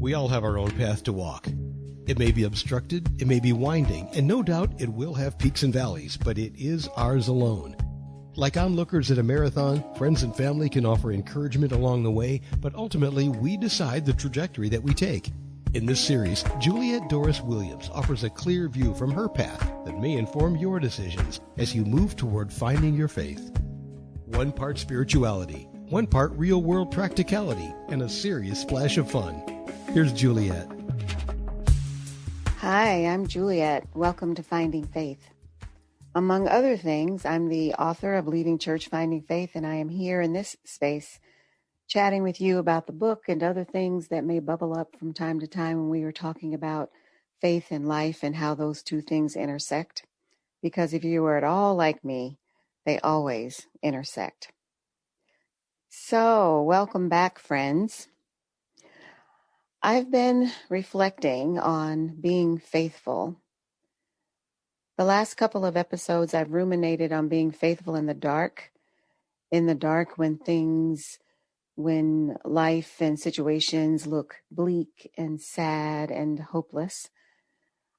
We all have our own path to walk. It may be obstructed, it may be winding, and no doubt it will have peaks and valleys, but it is ours alone. Like onlookers at a marathon, friends and family can offer encouragement along the way, but ultimately we decide the trajectory that we take. In this series, Juliet Dorris-Williams offers a clear view from her path that may inform your decisions as you move toward finding your faith. One part spirituality, one part real-world practicality, and a serious splash of fun. Here's Juliet. Hi, I'm Juliet. Welcome to Finding Faith. Among other things, I'm the author of Leaving Church, Finding Faith, and I am here in this space chatting with you about the book and other things that may bubble up from time to time when we are talking about faith and life and how those two things intersect. Because if you are at all like me, they always intersect. So, welcome back, friends. I've been reflecting on being faithful. The last couple of episodes, I've ruminated on being faithful in the dark when life and situations look bleak and sad and hopeless.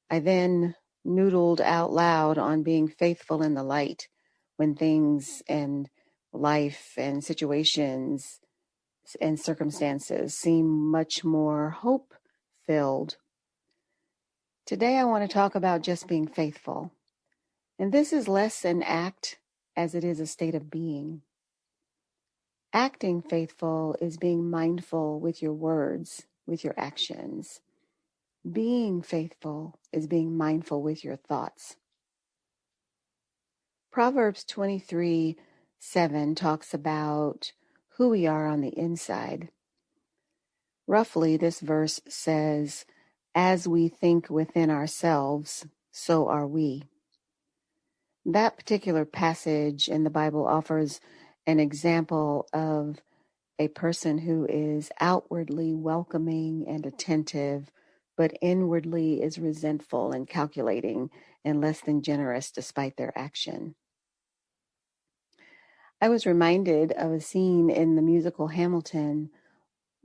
I then noodled out loud on being faithful in the light when things and life and situations and circumstances seem much more hope-filled. Today I want to talk about just being faithful. And this is less an act as it is a state of being. Acting faithful is being mindful with your words, with your actions. Being faithful is being mindful with your thoughts. Proverbs 23:7 talks about who we are on the inside. Roughly, this verse says, as we think within ourselves, so are we. That particular passage in the Bible offers an example of a person who is outwardly welcoming and attentive, but inwardly is resentful and calculating and less than generous despite their action. I was reminded of a scene in the musical Hamilton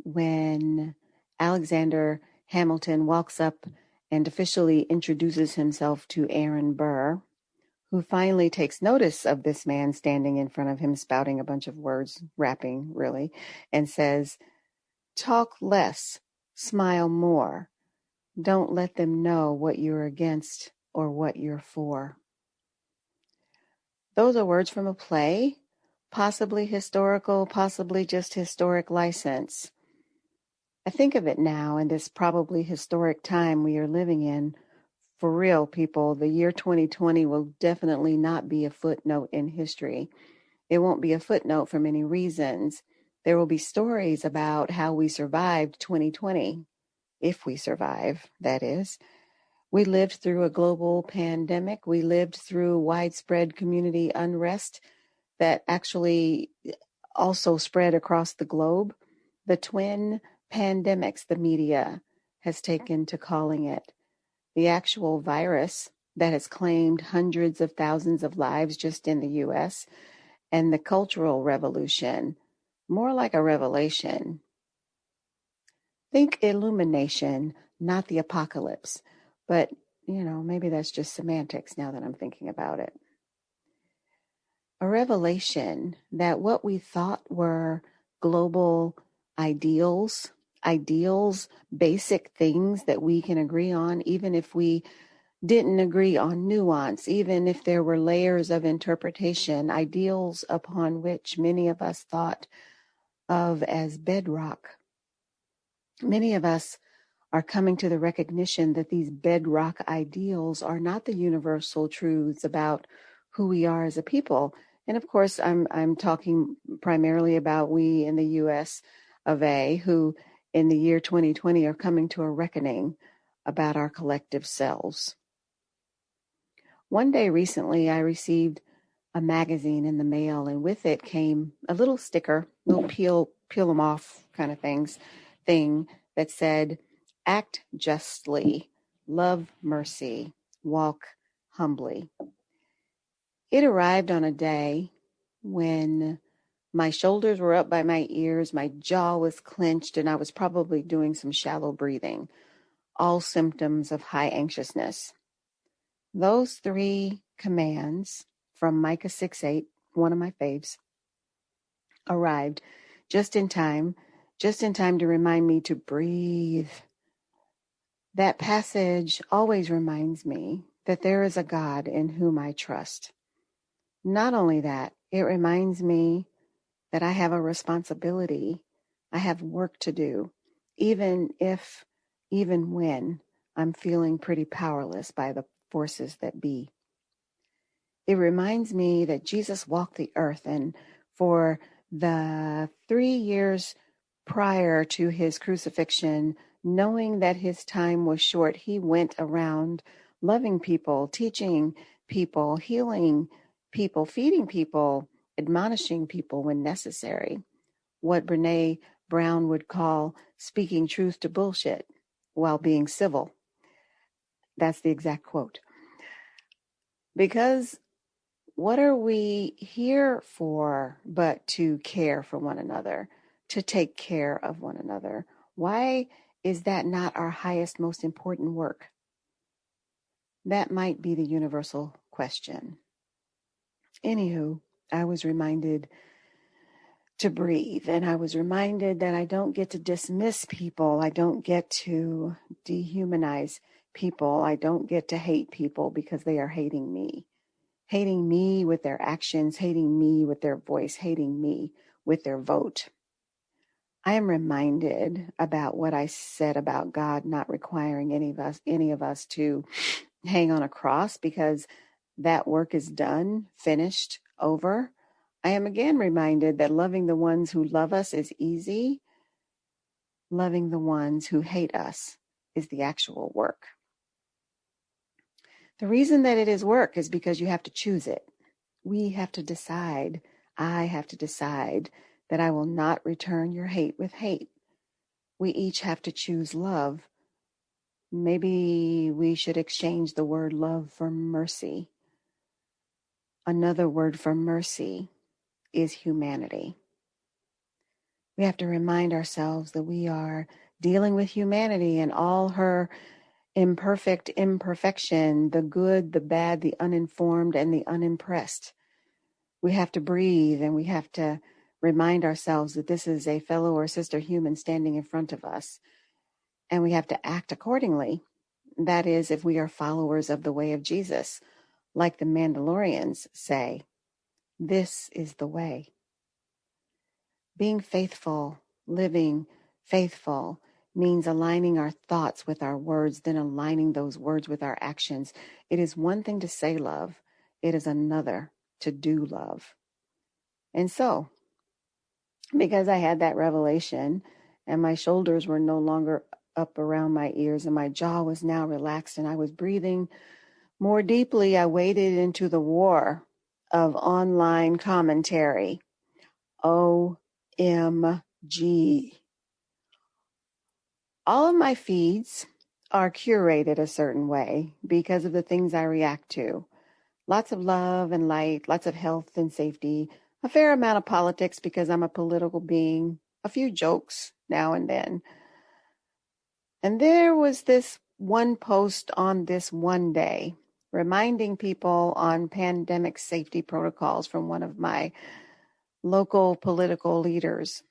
when Alexander Hamilton walks up and officially introduces himself to Aaron Burr, who finally takes notice of this man standing in front of him, spouting a bunch of words, rapping really, and says, "Talk less, smile more. Don't let them know what you're against or what you're for." Those are words from a play, possibly historical, possibly just historic license. I think of it now in this probably historic time we are living in. For real, people, the year 2020 will definitely not be a footnote in history. It won't be a footnote for many reasons. There will be stories about how we survived 2020, if we survive, that is. We lived through a global pandemic. We lived through widespread community unrest that actually also spread across the globe. The twin pandemics the media has taken to calling it. The actual virus that has claimed hundreds of thousands of lives just in the U.S., and the cultural revolution, more like a revelation. Think illumination, not the apocalypse. But, maybe that's just semantics now that I'm thinking about it. A revelation that what we thought were global ideals, basic things that we can agree on, even if we didn't agree on nuance, even if there were layers of interpretation, ideals upon which many of us thought of as bedrock. Many of us are coming to the recognition that these bedrock ideals are not the universal truths about who we are as a people. And of course, I'm talking primarily about we in the U.S. of A, who in the year 2020 are coming to a reckoning about our collective selves. One day recently, I received a magazine in the mail, and with it came a little sticker, little peel them off kind of thing that said, "Act justly, love mercy, walk humbly." It arrived on a day when My shoulders were up by my ears, my jaw was clenched, and I was probably doing some shallow breathing, all symptoms of high anxiousness. Those 3 commands from Micah 6:8, one of my faves, arrived just in time to remind me to breathe. That passage always reminds me that there is a God in whom I trust. Not only that, it reminds me that I have a responsibility. I have work to do, even when I'm feeling pretty powerless by the forces that be. It reminds me that Jesus walked the earth, and for the 3 years prior to his crucifixion, knowing that his time was short, he went around loving people, teaching people, healing people, feeding people, admonishing people when necessary. What Brene Brown would call speaking truth to bullshit while being civil. That's the exact quote. Because what are we here for but to care for one another, to take care of one another? Why is that not our highest, most important work? That might be the universal question. Anywho, I was reminded to breathe, and I was reminded that I don't get to dismiss people. I don't get to dehumanize people. I don't get to hate people because they are hating me. Hating me with their actions, hating me with their voice, hating me with their vote. I am reminded about what I said about God not requiring any of us to hang on a cross, because that work is done, finished, over. I am again reminded that loving the ones who love us is easy. Loving the ones who hate us is the actual work. The reason that it is work is because you have to choose it. We have to decide. I have to decide that I will not return your hate with hate. We each have to choose love. Maybe we should exchange the word love for mercy. Another word for mercy is humanity. We have to remind ourselves that we are dealing with humanity and all her imperfect imperfection, the good, the bad, the uninformed, and the unimpressed. We have to breathe, and we have to remind ourselves that this is a fellow or sister human standing in front of us. And we have to act accordingly. That is, if we are followers of the way of Jesus, like the Mandalorians say, this is the way. Being faithful, living faithful, means aligning our thoughts with our words, then aligning those words with our actions. It is one thing to say love. It is another to do love. And so, because I had that revelation and my shoulders were no longer up around my ears and my jaw was now relaxed and I was breathing more deeply, I waded into the war of online commentary. OMG. All of my feeds are curated a certain way because of the things I react to. Lots of love and light, lots of health and safety, a fair amount of politics because I'm a political being, a few jokes now and then. And there was this one post on this one day reminding people on pandemic safety protocols from one of my local political leaders.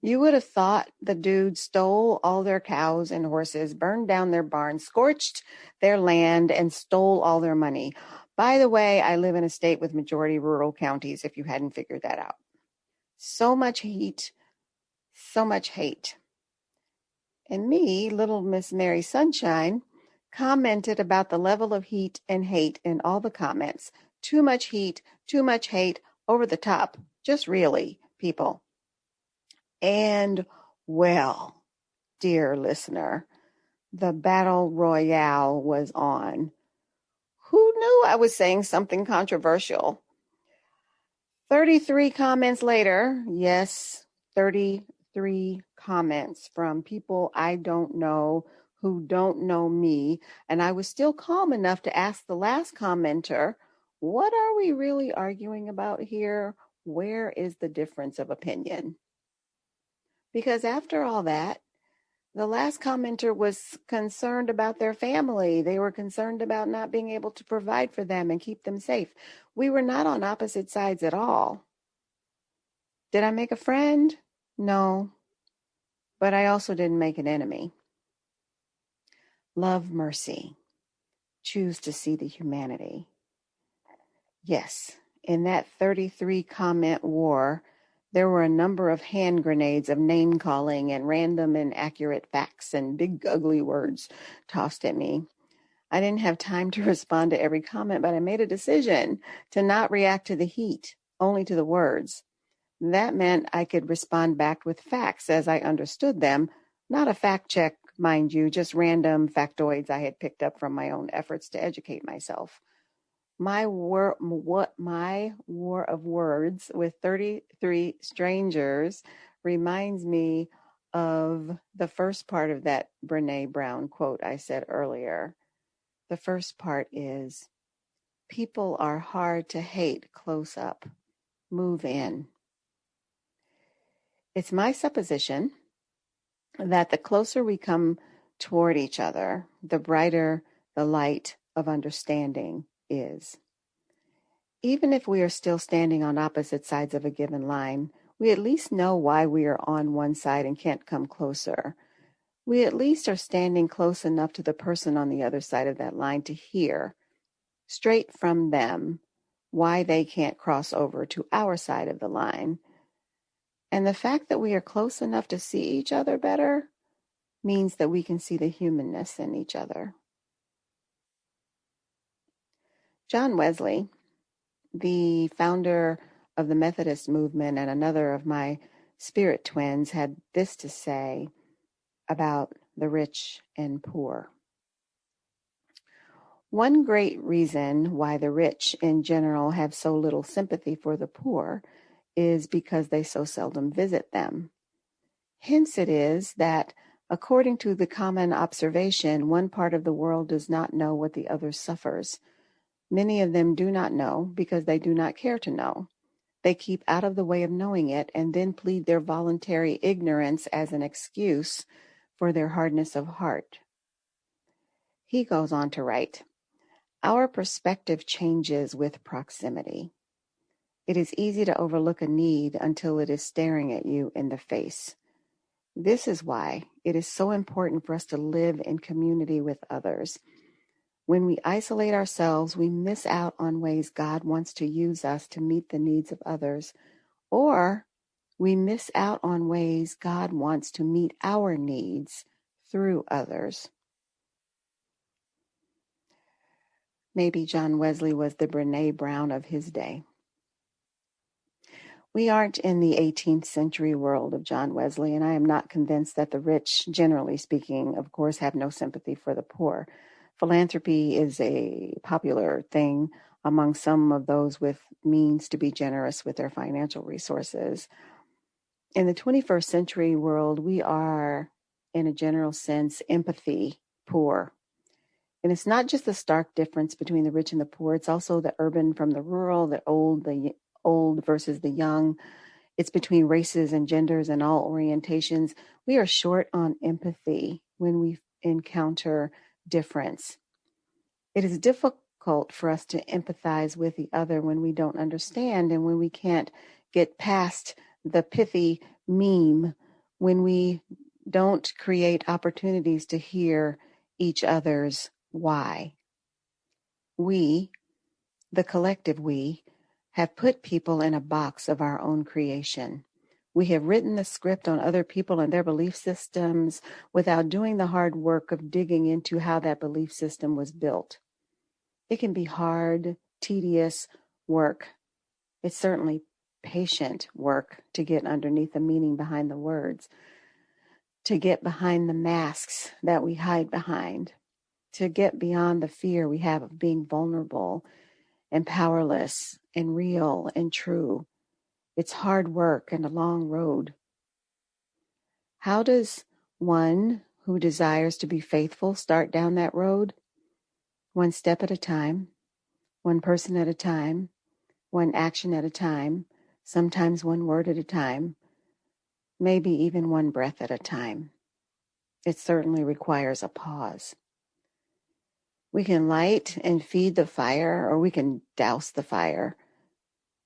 You would have thought the dude stole all their cows and horses, burned down their barns, scorched their land, and stole all their money. By the way, I live in a state with majority rural counties, if you hadn't figured that out. So much heat, so much hate. And me, little Miss Mary Sunshine, commented about the level of heat and hate in all the comments. Too much heat, too much hate, over the top. Just really, people. And, well, dear listener, the battle royale was on. Who knew I was saying something controversial? 33 comments later, yes, 33 comments from people I don't know who don't know me, and I was still calm enough to ask the last commenter, what are we really arguing about here? Where is the difference of opinion? Because after all that, the last commenter was concerned about their family. They were concerned about not being able to provide for them and keep them safe. We were not on opposite sides at all. Did I make a friend? No, but I also didn't make an enemy. Love mercy. Choose to see the humanity. Yes, in that 33 comment war, there were a number of hand grenades of name calling and random inaccurate facts and big ugly words tossed at me. I didn't have time to respond to every comment, but I made a decision to not react to the heat, only to the words. That meant I could respond back with facts as I understood them, not a fact check, mind you, just random factoids I had picked up from my own efforts to educate myself. My war of words with 33 strangers reminds me of the first part of that Brene Brown quote I said earlier. The first part is, people are hard to hate close up. Move in. It's my supposition that the closer we come toward each other, the brighter the light of understanding is. Even if we are still standing on opposite sides of a given line, we at least know why we are on one side and can't come closer. We at least are standing close enough to the person on the other side of that line to hear, straight from them, why they can't cross over to our side of the line. And the fact that we are close enough to see each other better means that we can see the humanness in each other. John Wesley, the founder of the Methodist movement and another of my spirit twins, had this to say about the rich and poor. One great reason why the rich in general have so little sympathy for the poor is because they so seldom visit them. Hence it is that, according to the common observation, one part of the world does not know what the other suffers. Many of them do not know because they do not care to know. They keep out of the way of knowing it and then plead their voluntary ignorance as an excuse for their hardness of heart. He goes on to write, our perspective changes with proximity. It is easy to overlook a need until it is staring at you in the face. This is why it is so important for us to live in community with others. When we isolate ourselves, we miss out on ways God wants to use us to meet the needs of others, or we miss out on ways God wants to meet our needs through others. Maybe John Wesley was the Brene Brown of his day. We aren't in the 18th century world of John Wesley, and I am not convinced that the rich, generally speaking, of course, have no sympathy for the poor. Philanthropy is a popular thing among some of those with means to be generous with their financial resources. In the 21st century world, we are, in a general sense, empathy poor. And it's not just the stark difference between the rich and the poor. It's also the urban from the rural, the old versus the young. It's between races and genders and all orientations. We are short on empathy when we encounter difference. It is difficult for us to empathize with the other when we don't understand and when we can't get past the pithy meme, when we don't create opportunities to hear each other's why. We, the collective we, have put people in a box of our own creation. We have written the script on other people and their belief systems without doing the hard work of digging into how that belief system was built. It can be hard, tedious work. It's certainly patient work to get underneath the meaning behind the words, to get behind the masks that we hide behind, to get beyond the fear we have of being vulnerable and powerless and real and true. It's hard work and a long road. How does one who desires to be faithful start down that road? One step at a time, one person at a time, one action at a time, sometimes one word at a time, maybe even one breath at a time. It certainly requires a pause. We can light and feed the fire, or we can douse the fire.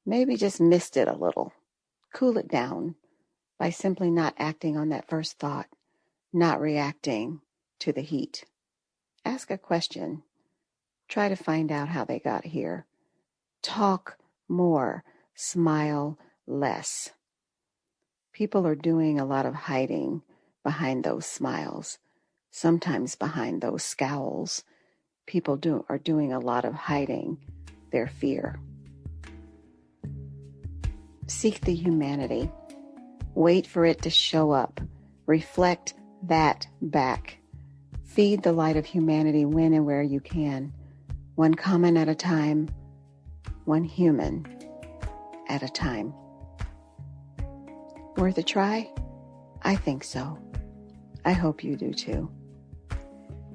Maybe just mist it a little, cool it down by simply not acting on that first thought, not reacting to the heat. Ask a question. Try to find out how they got here. Talk more. Smile less. People are doing a lot of hiding behind those smiles, sometimes behind those scowls. People are doing a lot of hiding their fear. Seek the humanity. Wait for it to show up. Reflect that back. Feed the light of humanity when and where you can. One comment at a time. One human at a time. Worth a try? I think so. I hope you do too.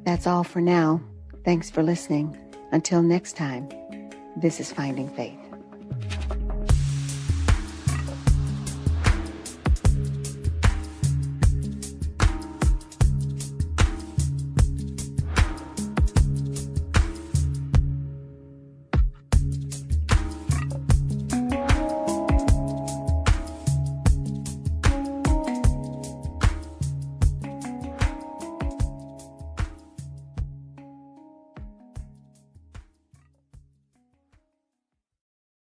That's all for now. Thanks for listening. Until next time, this is Finding Faith.